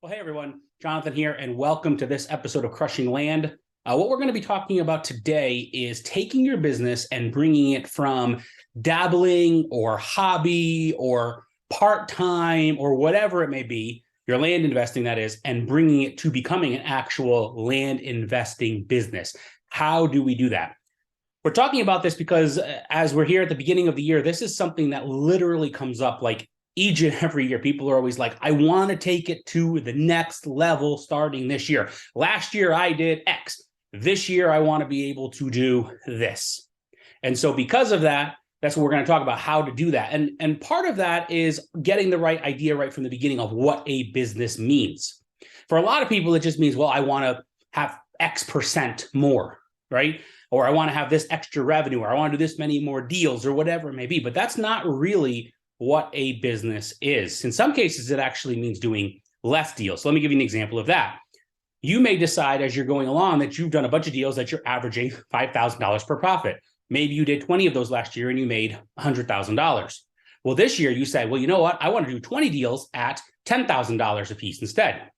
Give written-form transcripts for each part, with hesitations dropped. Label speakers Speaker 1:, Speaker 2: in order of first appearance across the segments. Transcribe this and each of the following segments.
Speaker 1: Well, hey everyone, Jonathan here, and welcome to this episode of Crushing Land. What we're going to be talking about today is taking your business and bringing it from dabbling or hobby or part-time or whatever it may be, your land investing that is, and bringing it to becoming an actual land investing business. How do we do that? We're talking about this because as we're here at the beginning of the year, this is something that literally comes up like each and every year. People are always like, I want to take it to the next level starting this year. Last year I did X. This year I want to be able to do this. And so because of that, that's what we're going to talk about, how to do that. And part of that is getting the right idea right from the beginning of what a business means. For a lot of people, it just means, well, I want to have X% more, right? Or I want to have this extra revenue, or I want to do this many more deals, or whatever it may be. But that's not really what a business is. In some cases, it actually means doing less deals. So let me give you an example of that. You may decide as you're going along that you've done a bunch of deals that you're averaging $5,000 per profit. Maybe you did 20 of those last year and you made $100,000. Well, this year you say, well, you know what? I want to do 20 deals at $10,000 a piece instead.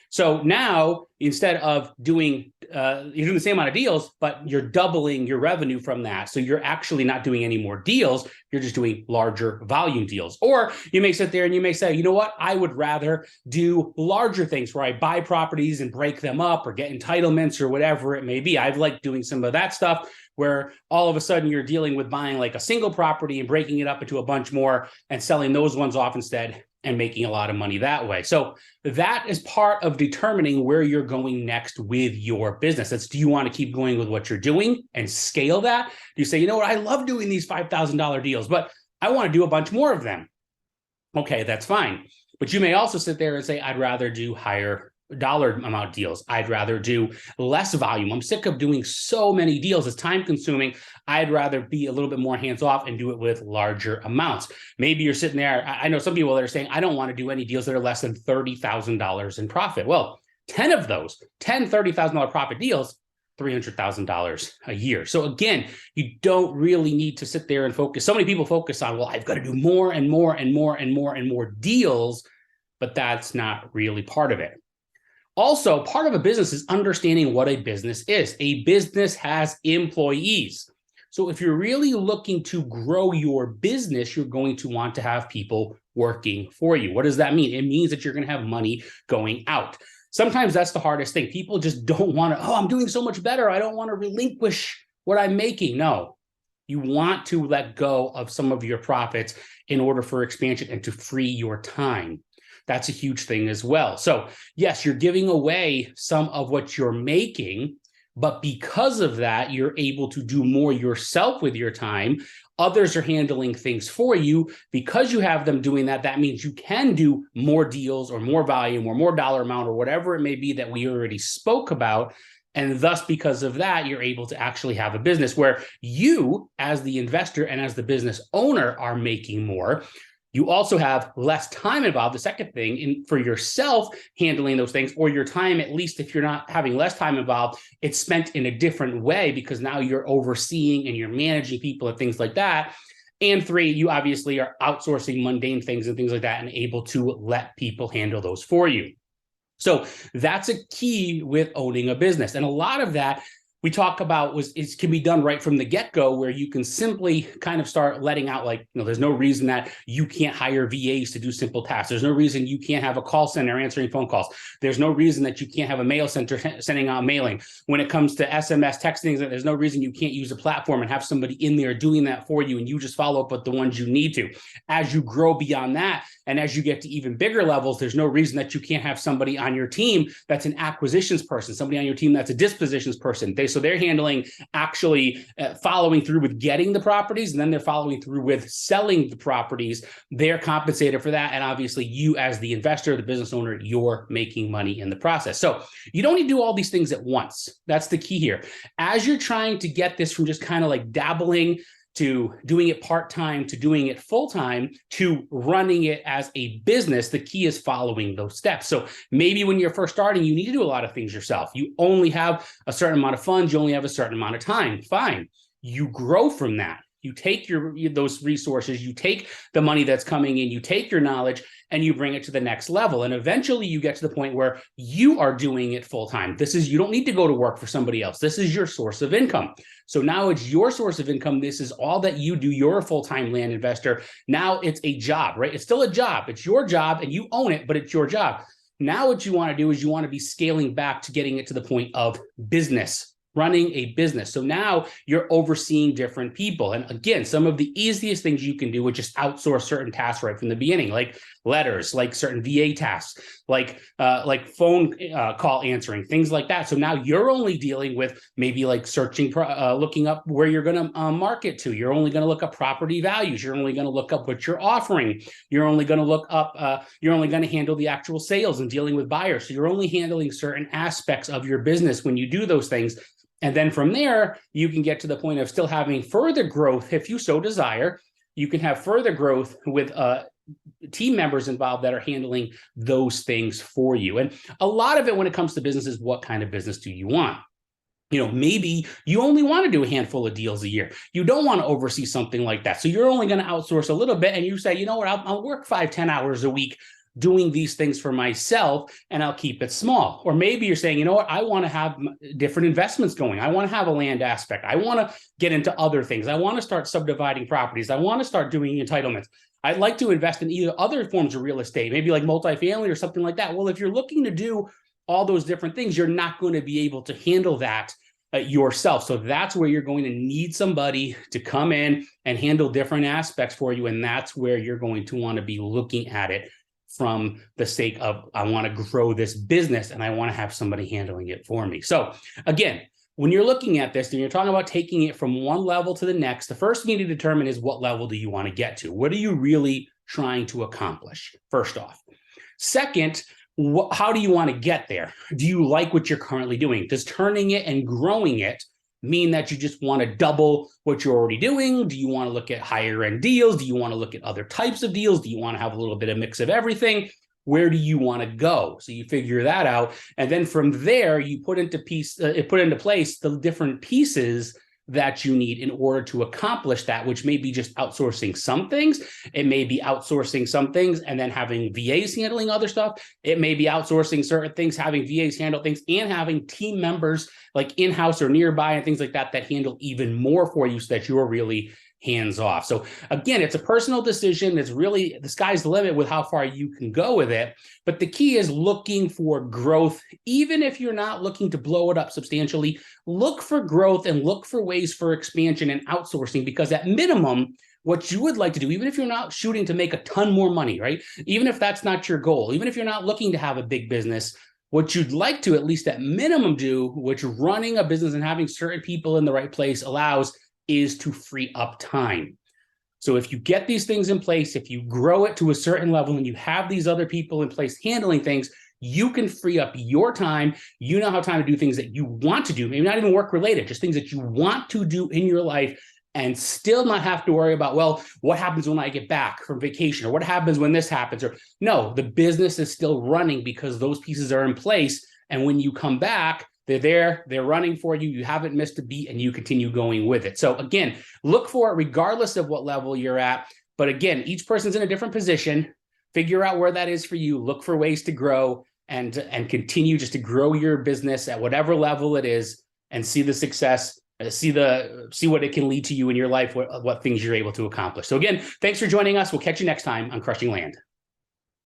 Speaker 1: So now instead of doing, you're doing the same amount of deals, but you're doubling your revenue from that. So you're actually not doing any more deals. You're just doing larger volume deals. Or you may sit there and you may say, you know what? I would rather do larger things where I buy properties and break them up or get entitlements or whatever it may be. I've liked doing some of that stuff where all of a sudden you're dealing with buying like a single property and breaking it up into a bunch more and selling those ones off instead and making a lot of money that way. So that is part of determining where you're going next with your business. That's, do you want to keep going with what you're doing and scale that? Do you say, you know what, I love doing these $5,000 deals, but I want to do a bunch more of them. Okay, that's fine. But you may also sit there and say, I'd rather do higher dollar amount deals. I'd rather do less volume. I'm sick of doing so many deals. It's time consuming. I'd rather be a little bit more hands off and do it with larger amounts. Maybe you're sitting there. I know some people that are saying, I don't want to do any deals that are less than $30,000 in profit. Well, 10 of those, $30,000 profit deals, $300,000 a year. So again, you don't really need to sit there and focus. So many people focus on, well, I've got to do more and more and more and more and more deals, but that's not really part of it. Also, part of a business is understanding what a business is. A business has employees. So if you're really looking to grow your business, you're going to want to have people working for you. What does that mean? It means that you're going to have money going out. Sometimes that's the hardest thing. People just don't want to, oh, I'm doing so much better. I don't want to relinquish what I'm making. No, you want to let go of some of your profits in order for expansion and to free your time. That's a huge thing as well. So yes, you're giving away some of what you're making, but because of that, you're able to do more yourself with your time. Others are handling things for you. Because you have them doing that, that means you can do more deals or more volume or more dollar amount or whatever it may be that we already spoke about. And thus, because of that, you're able to actually have a business where you, as the investor and as the business owner, are making more. You also have less time involved. The second thing, for yourself handling those things, or your time, at least if you're not having less time involved, it's spent in a different way because now you're overseeing and you're managing people and things like that. And three, you obviously are outsourcing mundane things and things like that and able to let people handle those for you. So that's a key with owning a business. And a lot of that we talk about can be done right from the get-go, where you can simply kind of start letting out, like, there's no reason that you can't hire VAs to do simple tasks. There's no reason you can't have a call center answering phone calls. There's no reason that you can't have a mail center sending out mailing. When it comes to SMS texting, there's no reason you can't use a platform and have somebody in there doing that for you, and you just follow up with the ones you need to. As you grow beyond that, and as you get to even bigger levels, there's no reason that you can't have somebody on your team that's an acquisitions person, somebody on your team that's a dispositions person. So they're handling actually following through with getting the properties, and then they're following through with selling the properties. They're compensated for that. And obviously you, as the investor, the business owner, you're making money in the process. So you don't need to do all these things at once. That's the key here. As you're trying to get this from just kind of like dabbling to doing it part-time, to doing it full-time, to running it as a business, the key is following those steps. So maybe when you're first starting, you need to do a lot of things yourself. You only have a certain amount of funds. You only have a certain amount of time. Fine. You grow from that. You take those resources, you take the money that's coming in, you take your knowledge, and you bring it to the next level. And eventually you get to the point where you are doing it full time. You don't need to go to work for somebody else. This is your source of income. So now it's your source of income. This is all that you do. You're a full-time land investor. Now it's a job, right? It's still a job. It's your job and you own it, but it's your job. Now what you want to do is you want to be scaling back to getting it to the point of business, running a business. So now you're overseeing different people. And again, some of the easiest things you can do is just outsource certain tasks right from the beginning, like letters, like certain VA tasks, like phone call answering, things like that. So now you're only dealing with maybe like searching, looking up where you're going to market to. You're only going to look up property values. You're only going to look up what you're offering. You're only going to look up, you're only going to handle the actual sales and dealing with buyers. So you're only handling certain aspects of your business when you do those things. And then from there, you can get to the point of still having further growth if you so desire. You can have further growth with team members involved that are handling those things for you. And a lot of it when it comes to business is what kind of business do you want? Maybe you only want to do a handful of deals a year. You don't want to oversee something like that. So you're only going to outsource a little bit and you say, you know what, I'll work 5-10 hours a week doing these things for myself and I'll keep it small. Or maybe you're saying, you know what, I want to have different investments going. I want to have a land aspect. I want to get into other things. I want to start subdividing properties. I want to start doing entitlements. I'd like to invest in either other forms of real estate, maybe like multifamily or something like that. Well, if you're looking to do all those different things, you're not going to be able to handle that yourself. So that's where you're going to need somebody to come in and handle different aspects for you. And that's where you're going to want to be looking at it from the sake of, I want to grow this business and I want to have somebody handling it for me. So again, when you're looking at this and you're talking about taking it from one level to the next, the first thing you need to determine is what level do you want to get to? What are you really trying to accomplish, first off? Second, how do you want to get there? Do you like what you're currently doing? Does turning it and growing it mean that you just want to double what you're already doing? Do you want to look at higher end deals? Do you want to look at other types of deals? Do you want to have a little bit of mix of everything? Where do you want to go? So you figure that out. And then from there, you put into place the different pieces that you need in order to accomplish that, which may be just outsourcing some things. It may be outsourcing some things and then having VAs handling other stuff. It may be outsourcing certain things, having VAs handle things, and having team members like in-house or nearby and things like that that handle even more for you so that you're really hands off. So again, it's a personal decision. It's really, the sky's the limit with how far you can go with it. But the key is looking for growth. Even if you're not looking to blow it up substantially, look for growth and look for ways for expansion and outsourcing, because at minimum, what you would like to do, even if you're not shooting to make a ton more money, right? Even if that's not your goal, even if you're not looking to have a big business, what you'd like to at least at minimum do, which running a business and having certain people in the right place allows, is to free up time. So if you get these things in place, if you grow it to a certain level and you have these other people in place handling things, you can free up your time. You now have time to do things that you want to do, maybe not even work related, just things that you want to do in your life, and still not have to worry about, well, what happens when I get back from vacation, or what happens when this happens? Or no, the business is still running because those pieces are in place. And when you come back, they're there, they're running for you, you haven't missed a beat, and you continue going with it. So again, look for it regardless of what level you're at. But again, each person's in a different position. Figure out where that is for you. Look for ways to grow and continue just to grow your business at whatever level it is, and see the success, see what it can lead to you in your life, what things you're able to accomplish. So again, thanks for joining us. We'll catch you next time on Crushing Land.